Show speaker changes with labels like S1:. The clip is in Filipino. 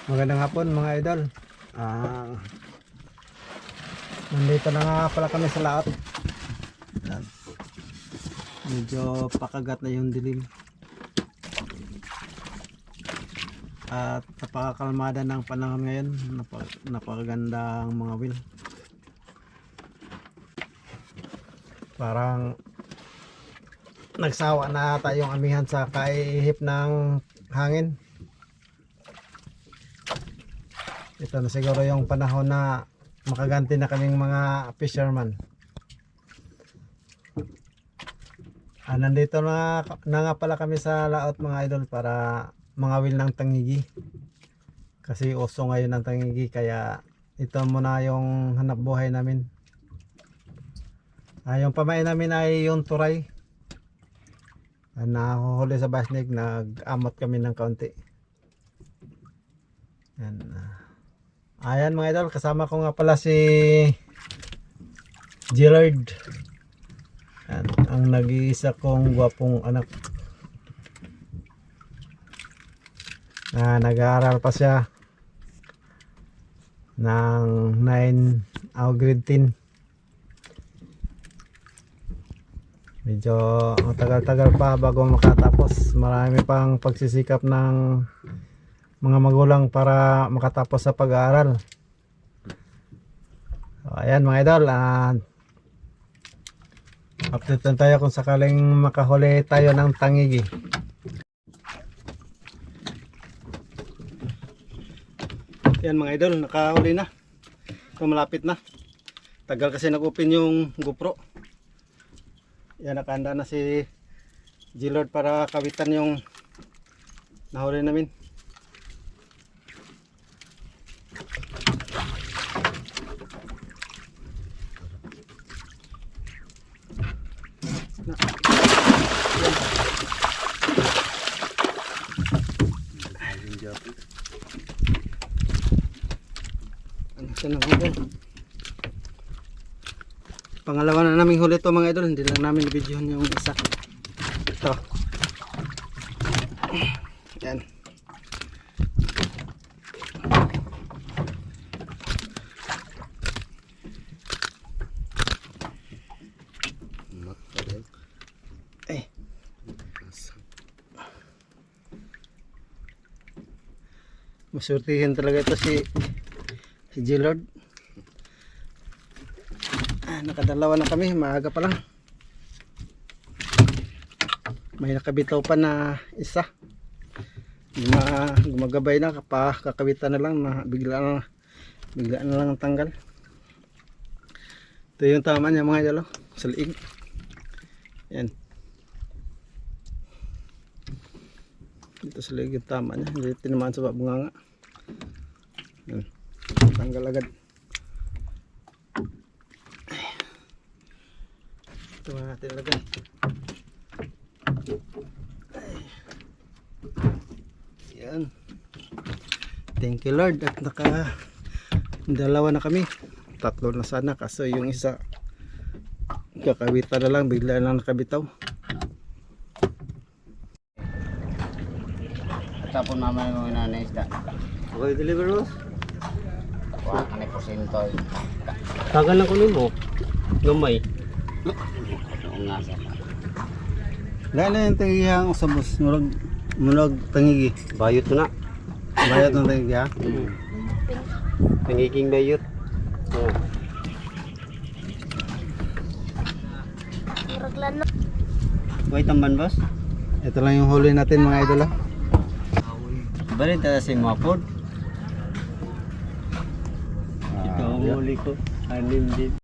S1: Magandang hapon mga idol. Nandito na nga pala kami sa laot. Medyo pakagat na yung dilim. At napakakalmada ng panahon ngayon. Napakagandang mga wil. Parang nagsawa na tayong amihan sa kaihip ng hangin. Ito na siguro yung panahon na makaganti na kaming mga fisherman. Nandito na nga pala kami sa laot mga idol para mangawil ng tangigi. Kasi uso ngayon ng tangigi, kaya ito muna yung hanap buhay namin. Yung pamain namin ay yung turay. Nahuhuli sa basnig, nag-amot kami ng kaunti. Yan. Ayan mga idol, kasama ko nga pala si Gillard. Yan, ang nag-iisa kong gwapong anak. Nag-aaral pa siya ng 9 grade 10. Medyo tagal-tagal pa bago makatapos. Marami pang pagsisikap ng mga magulang para makatapos sa pag-aaral. So, ayan mga idol, update lang tayo kung sakaling makahuli tayo ng tangigi. Yan mga idol, nakahuli na. So, malapit na. Tagal kasi nag-open yung GoPro. Yan, nakahanda na si Gillard para kawitan yung nahuli namin. Pangalawa na naming huli to mga idol, hindi lang namin i-videohan yung isa. Ito. Yan. Masurtihin talaga ito si Gillard. Nakadalawa na kami, maaga pa lang. May nakabitaw pa na isa. Gumagabay na, kakawitan na lang, bigla na lang ang tanggal. Ito yung tama niya mga idol, sa liig. Yan. Ito sa liig yung tama niya, hindi tinamaan sa bunganga. Yan. Tanggal agad. Ito natin lagay. Yan. Thank you Lord, at dalawa na kami. Tatlo na sana, kaso yung isa kakawitan na lang, bigla lang nakabitaw.
S2: Tapon naman yung nanay isda.
S1: Okay, deliver boss.
S2: Wala ka na porsyento.
S1: Tagal lang ko mo. Gamay.
S2: Oo nga siya.
S1: Lalo yung tangigihang sa boss. Murag tangigi.
S3: Bayot na.
S1: Bayot ng tangigi ha?
S3: Tangiging bayot. Oh.
S1: Wait tamban boss. Ito lang yung huli natin mga idol ha.
S2: Balik tayo si Mapod.
S3: Ito ang huli ko. Anim din.